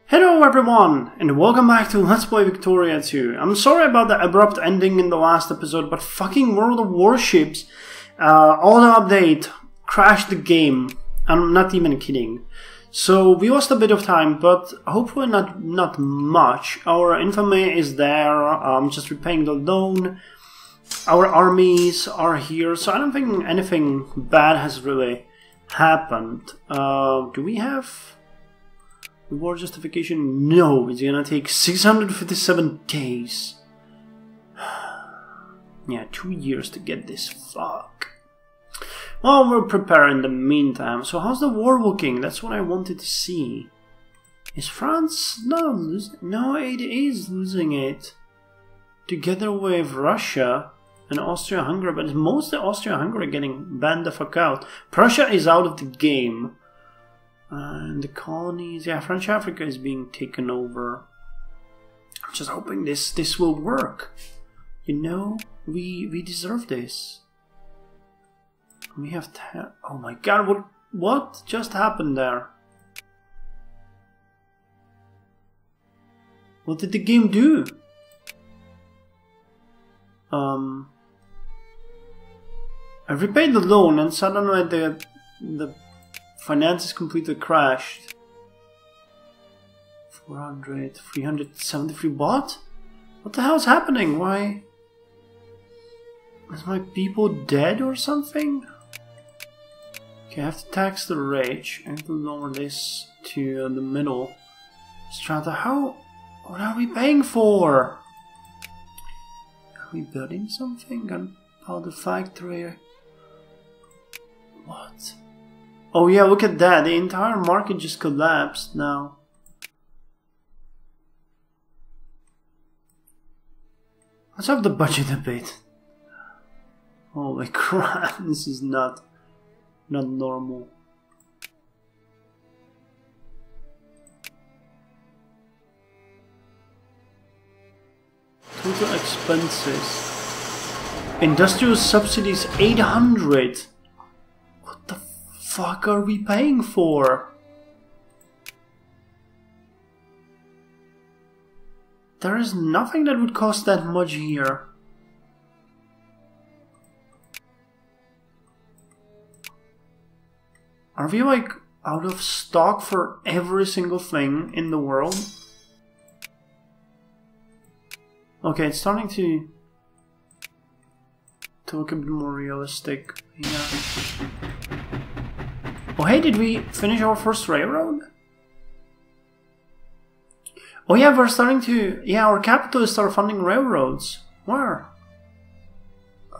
Hello everyone, and welcome back to Let's Play Victoria 2. I'm sorry about the abrupt ending in the last episode, but fucking World of Warships, all the update crashed the game. I'm not even kidding. So we lost a bit of time, but hopefully not much. Our infamy is there, just repaying the loan. Our armies are here, so I don't think anything bad has really happened. Do we have war justification? No, it's gonna take 657 days. Yeah, 2 years to get this. Fuck. Well, we'll prepare in the meantime. So how's the war looking? That's what I wanted to see. Is France not losing? No, it is losing it. Together with Russia and Austria-Hungary, but it's mostly Austria-Hungary getting banned the fuck out. Prussia is out of the game. And the colonies, yeah, French Africa is being taken over. I'm just hoping this will work. You know, we deserve this. We have oh my god, what just happened there? What did the game do? I repaid the loan and suddenly the finances completely crashed. 400, 373 what? What the hell is happening? Why? Is my people dead or something? Okay, I have to tax the rich. I have to lower this to the middle strata. What are we paying for? Are we building something? Gunpowder factory? What? Oh yeah, look at that. The entire market just collapsed now. Let's up the budget a bit. Holy crap, this is not normal. Total expenses. Industrial subsidies 800. What the fuck are we paying for? There is nothing that would cost that much here. Are we like out of stock for every single thing in the world? Okay, it's starting to look a bit more realistic. Yeah. Oh hey, did we finish our first railroad? Oh yeah, we're starting to... Yeah, our capital is start funding railroads. Where?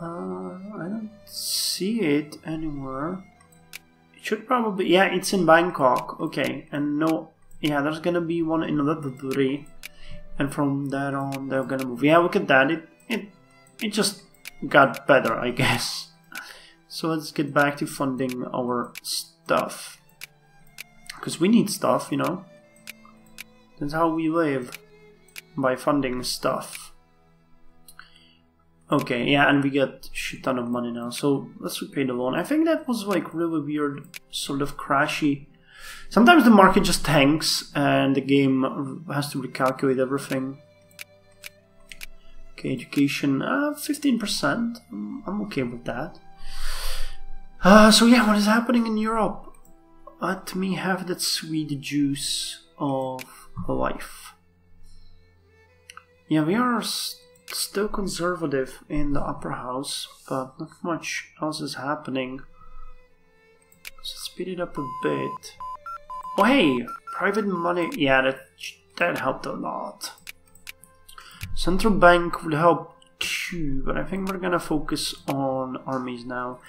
I don't see it anywhere. It should probably... Yeah, it's in Bangkok. Okay, and no... Yeah, there's gonna be one in Alfapiomega. And from there on, they're gonna move. Yeah, look at that. It just got better, I guess. So let's get back to funding our stuff. Because we need stuff, you know. That's how we live. By funding stuff. Okay, yeah, and we get a shit ton of money now. So let's repay the loan. I think that was like really weird, sort of crashy. Sometimes the market just tanks and the game has to recalculate everything. Okay, education, 15%. I'm okay with that. So yeah, what is happening in Europe? Let me have that sweet juice of life. Yeah, we are still conservative in the upper house, but not much else is happening. Let's speed it up a bit. Oh hey, private money, yeah, that helped a lot. Central bank would help too, but I think we're gonna focus on armies now.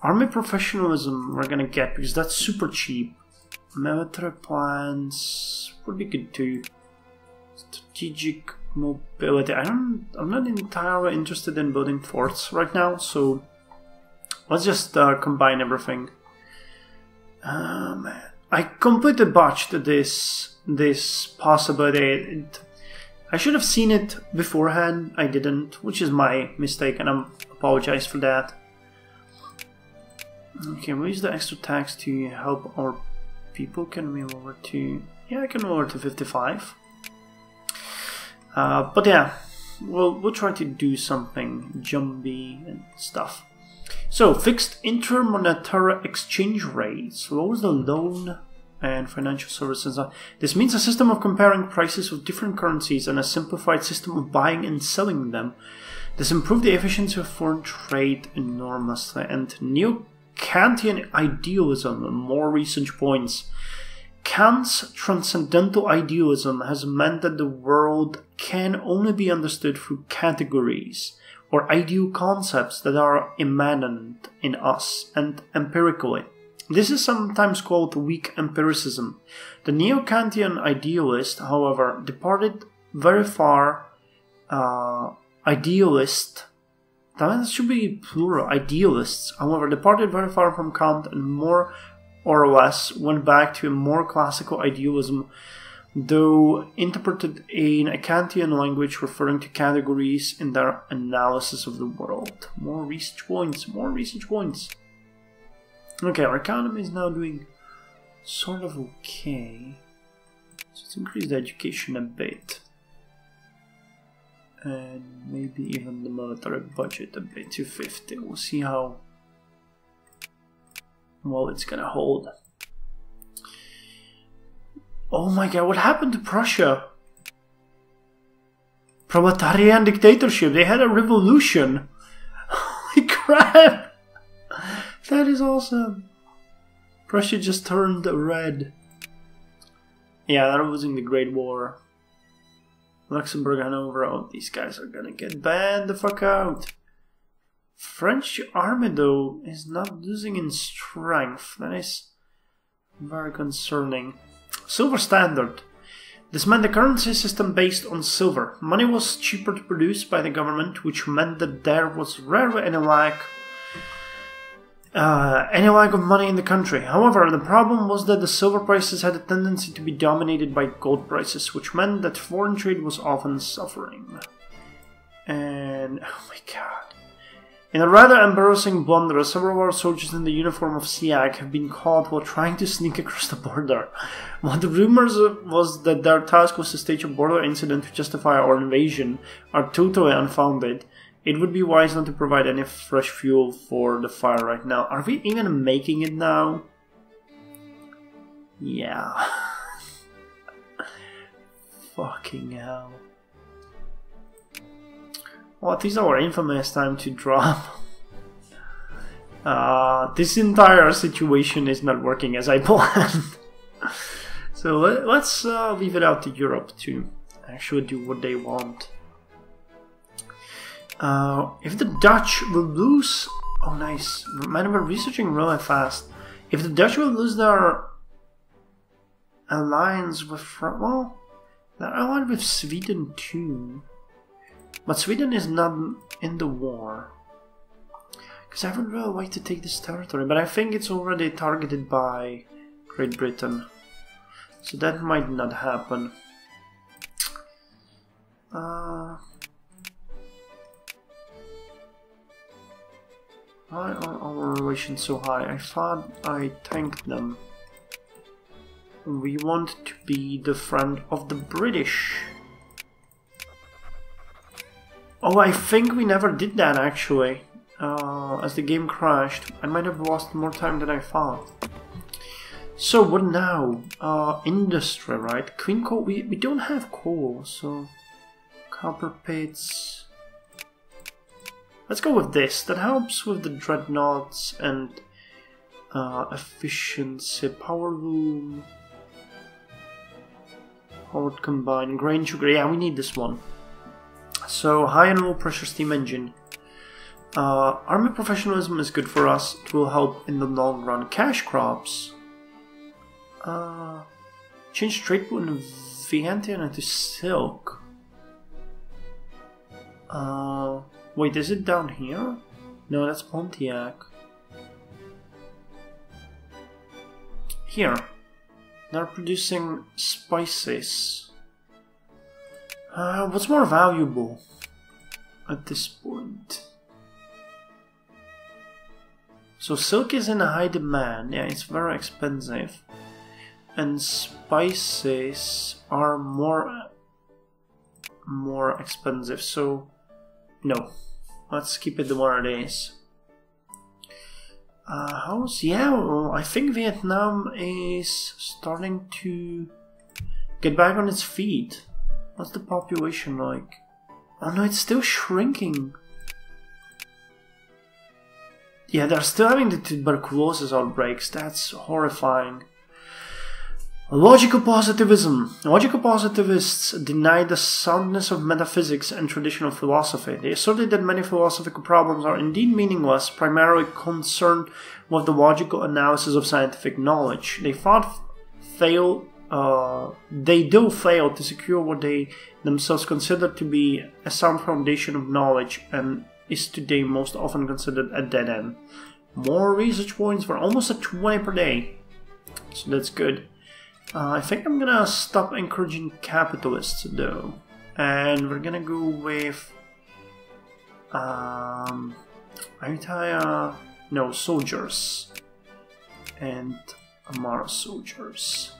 Army professionalism we're gonna get because that's super cheap. Military plans would be good too. Strategic mobility. I'm not entirely interested in building forts right now, so let's just combine everything. Man. I completely botched this possibility. I should have seen it beforehand. I didn't, which is my mistake, and I apologize for that. Okay, we'll use the extra tax to help our people can move over to... Yeah, I can move over to 55. But yeah, we'll try to do something jumpy and stuff. So, fixed intermonetary exchange rates lowers the loan and financial services. This means a system of comparing prices of different currencies and a simplified system of buying and selling them. This improved the efficiency of foreign trade enormously. And Neo-Kantian idealism, more recent points. Kant's transcendental idealism has meant that the world can only be understood through categories or ideal concepts that are immanent in us and empirically. This is sometimes called weak empiricism. The Neo-Kantian idealist, however, departed very far. Idealist, that should be plural, idealists, however, departed very far from Kant and more or less went back to a more classical idealism, though interpreted in a Kantian language referring to categories in their analysis of the world. More research points, more research points. Okay, our economy is now doing sort of okay. So let's increase the education a bit. And maybe even the military budget a bit to 50. We'll see how well it's gonna hold. Oh my god, what happened to Prussia? Proletarian dictatorship, they had a revolution. Holy crap! That is awesome. Prussia just turned red. Yeah, they're losing the Great War. Luxembourg, Hanover, oh, these guys are gonna get banned the fuck out. French army, though, is not losing in strength. That is very concerning. Silver standard. This meant a currency system based on silver. Money was cheaper to produce by the government, which meant that there was rarely any lack of money in the country. However, the problem was that the silver prices had a tendency to be dominated by gold prices, which meant that foreign trade was often suffering. And, oh my god. In a rather embarrassing blunder, several of our soldiers in the uniform of SIAC have been caught while trying to sneak across the border. While the rumors was that their task was to stage a border incident to justify our invasion are totally unfounded, it would be wise not to provide any fresh fuel for the fire right now. Are we even making it now? Yeah. Fucking hell. Well, it is our infamous time to drop. This entire situation is not working as I planned. So let's leave it out to Europe to actually do what they want. If the Dutch will lose... Oh, nice. Man, we're researching really fast. If the Dutch will lose their alliance with... Well, they're allied with Sweden too. But Sweden is not in the war. Because I would really like to take this territory. But I think it's already targeted by Great Britain. So that might not happen. Why are our relations so high? I thought I tanked them. We want to be the friend of the British. Oh, I think we never did that actually. As the game crashed, I might have lost more time than I thought. So what now? Industry, right? Clean coal. We don't have coal, so copper pits. Let's go with this. That helps with the dreadnoughts and efficiency. Power loom. HoD combined. Grain sugar. Yeah, we need this one. So high and low pressure steam engine. Army professionalism is good for us. It will help in the long run. Cash crops. Change trade pool in Vientiane to silk. Wait, is it down here? No, that's Pontiac. Here. They're producing spices. What's more valuable at this point? So silk is in high demand. Yeah, it's very expensive. and spices are more expensive, so no. Let's keep it where it is. Yeah, well, I think Vietnam is starting to get back on its feet. What's the population like? Oh no, it's still shrinking. Yeah, they're still having the tuberculosis outbreaks. That's horrifying. Logical positivism. Logical positivists deny the soundness of metaphysics and traditional philosophy. They asserted that many philosophical problems are indeed meaningless, primarily concerned with the logical analysis of scientific knowledge. They do fail to secure what they themselves consider to be a sound foundation of knowledge, and is today most often considered a dead end. More research points for almost a 20 per day, so that's good. I think I'm gonna stop encouraging capitalists though, and we're gonna go with soldiers and Amara soldiers.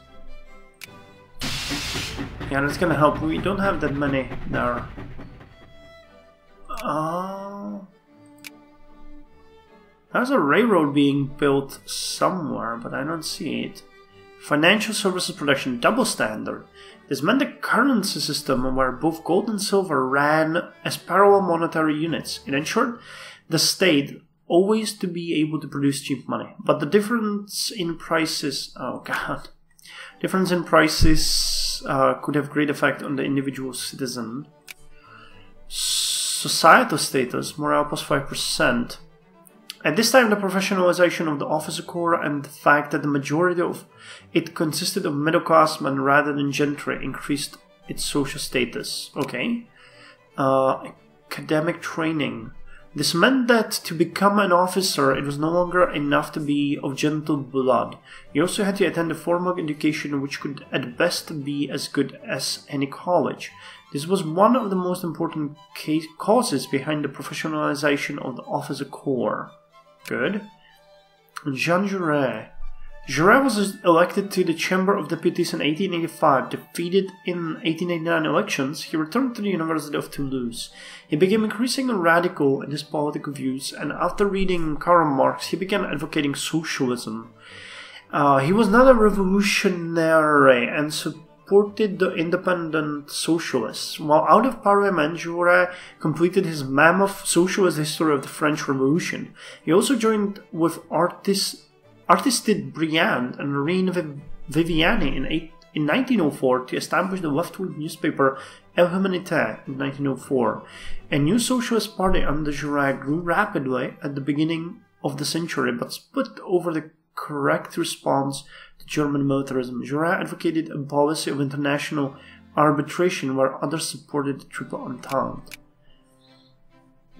Yeah, that's gonna help. We don't have that many there. There's a railroad being built somewhere, but I don't see it. Financial services production double standard. This meant a currency system where both gold and silver ran as parallel monetary units. It ensured the state always to be able to produce cheap money. But the difference in prices... oh god. Difference in prices could have great effect on the individual citizen. Societal status, morale plus 5%. At this time, the professionalization of the officer corps and the fact that the majority of it consisted of middle-class men rather than gentry increased its social status. Okay. Academic training. This meant that to become an officer, it was no longer enough to be of gentle blood. You also had to attend a formal education which could at best be as good as any college. This was one of the most important causes behind the professionalization of the officer corps. Good. Jean Jaurès. Jaurès was elected to the Chamber of Deputies in 1885. Defeated in 1889 elections, he returned to the University of Toulouse. He became increasingly radical in his political views, and after reading Karl Marx, he began advocating socialism. He was not a revolutionary and supported the independent socialists. While out of parliament, Jaurès completed his mammoth socialist history of the French Revolution. He also joined with Aristide Briand and Reine Viviani in 1904 to establish the left-wing newspaper El Humanité in 1904. A new socialist party under Jaurès grew rapidly at the beginning of the century, but split over the correct response to German militarism. Jaurès advocated a policy of international arbitration where others supported the Triple Entente.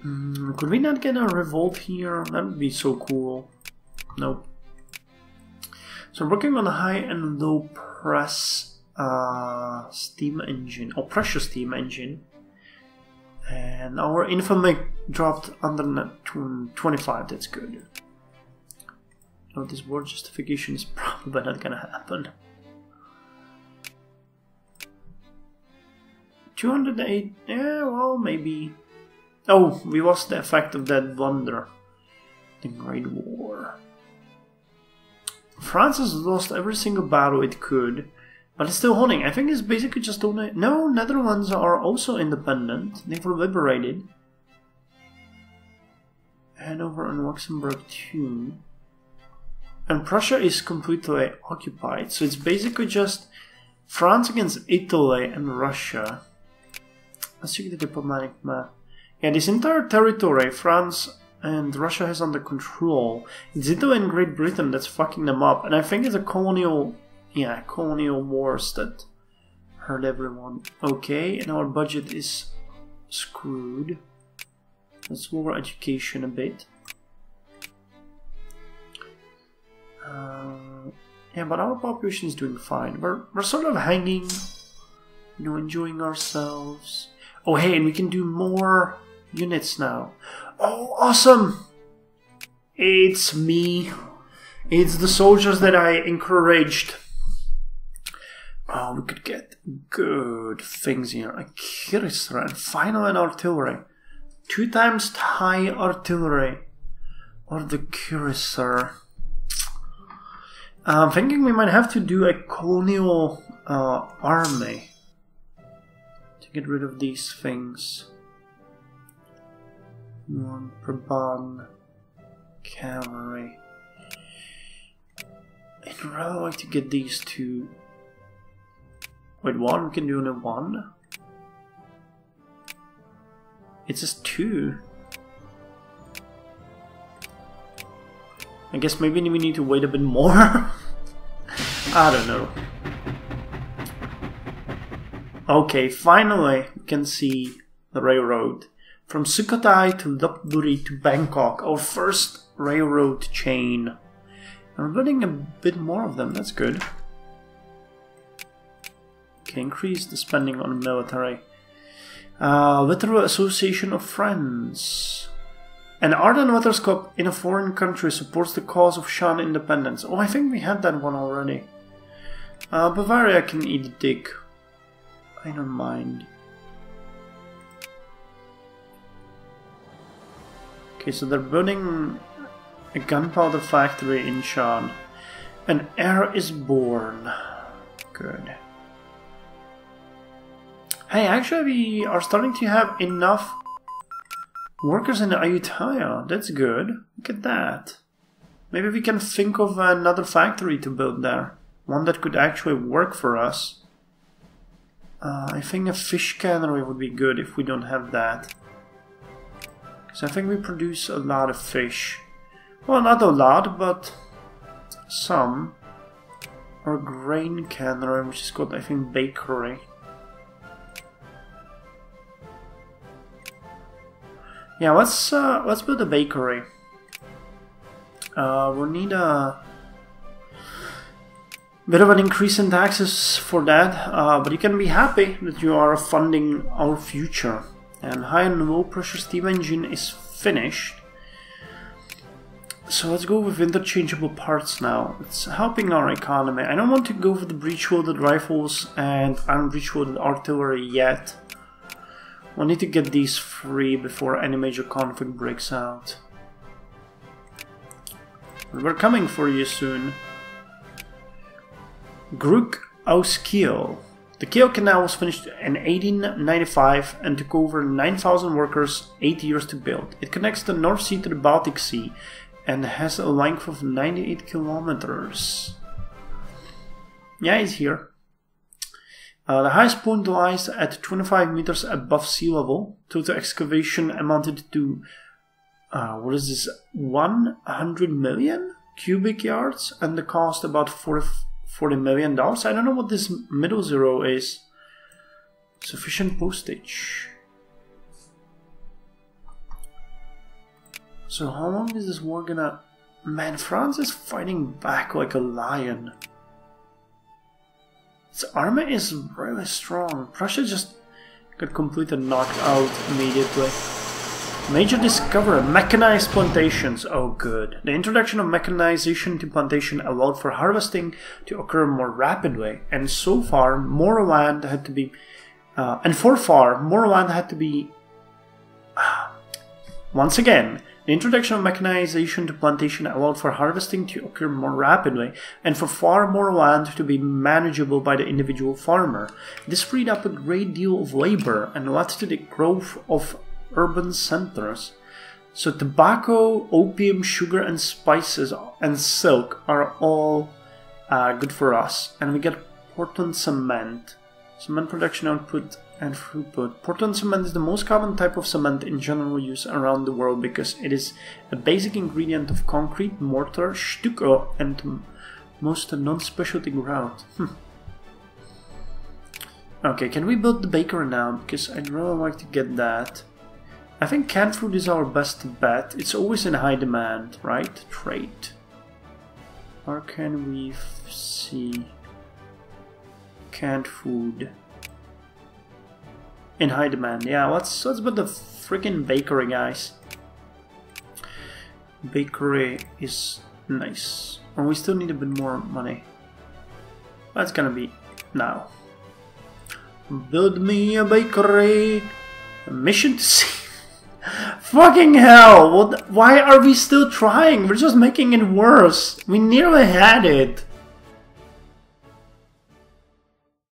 Could we not get a revolt here? That would be so cool. Nope. So I'm working on a high and low press steam engine, or pressure steam engine. And our infamy dropped under 25, that's good. No, this word justification is probably not gonna happen. 208, yeah, well, maybe. Oh, we lost the effect of that wonder. The Great War. France has lost every single battle it could, but it's still holding. I think it's basically just only... No, Netherlands are also independent. They were liberated. Hanover and Luxembourg too. And Prussia is completely occupied. So it's basically just France against Italy and Russia. Let's check the diplomatic map. Yeah, this entire territory, France and Russia has under control. It's Italy and Great Britain that's fucking them up. And I think it's a colonial... Yeah, colonial wars that hurt everyone. Okay, and our budget is screwed. Let's lower education a bit. Yeah, but our population is doing fine. We're sort of hanging, you know, enjoying ourselves. Oh, hey, and we can do more units now. Oh, awesome! It's me. It's the soldiers that I encouraged. Oh, we could get good things here. A cruiser and final an artillery. 2 times high artillery. Or the cruiser. I'm thinking we might have to do a colonial army. To get rid of these things. 1 per bun. Cavalry. I'd rather like to get these 2. Wait, 1? We can do only 1? It says 2. I guess maybe we need to wait a bit more. I don't know. Okay, finally we can see the railroad. From Sukhothai to Lopburi to Bangkok, our first railroad chain. And we're building a bit more of them, that's good. Okay, increase the spending on the military. Literal Association of Friends. An ardent waterscope in a foreign country supports the cause of Shan independence. Oh, I think we had that one already. Bavaria can eat a dick. I don't mind. Okay, so they're building a gunpowder factory in Shan. An heir is born. Good. Hey, actually we are starting to have enough workers in Ayutthaya. That's good. Look at that. Maybe we can think of another factory to build there. One that could actually work for us. I think a fish cannery would be good if we don't have that. Because I think we produce a lot of fish. Well, not a lot, but some. Or grain cannery, which is called, I think, bakery. Yeah, let's build a bakery. We'll need a bit of an increase in taxes for that, but you can be happy that you are funding our future. And high and low pressure steam engine is finished. So let's go with interchangeable parts now. It's helping our economy. I don't want to go for the breech-loaded rifles and unbreech-loaded artillery yet. We'll need to get these free before any major conflict breaks out. We're coming for you soon. Gruk aus Kiel. The Kiel Canal was finished in 1895 and took over 9,000 workers, 8 years to build. It connects the North Sea to the Baltic Sea and has a length of 98 kilometers. Yeah, he's here. The highest point lies at 25 meters above sea level. Total excavation amounted to, what is this, 100 million cubic yards, and the cost about $40 million. I don't know what this middle zero is. Sufficient postage. So how long is this war gonna... Man, France is fighting back like a lion. Its army is really strong. Prussia just got completely knocked out immediately. Major discovery, mechanized plantations. Oh good. The introduction of mechanization to plantation allowed for harvesting to occur more rapidly, and so far more land had to be once again, the introduction of mechanization to plantation allowed for harvesting to occur more rapidly and for far more land to be manageable by the individual farmer. This freed up a great deal of labor and led to the growth of urban centers. So tobacco, opium, sugar and spices and silk are all good for us. And we get Portland cement. Cement production output and throughput. Portland cement is the most common type of cement in general use around the world because it is a basic ingredient of concrete, mortar, stucco and most non-specialty grout. Okay, can we build the bakery now? Because I'd really like to get that. I think canned food is our best bet. It's always in high demand, right? Trade. Or can we see canned food in high demand? Yeah, let's build the freaking bakery, guys. Bakery is nice. And we still need a bit more money. That's gonna be now. Build me a bakery. A mission to see. Fucking hell! What? Why are we still trying? We're just making it worse. We nearly had it.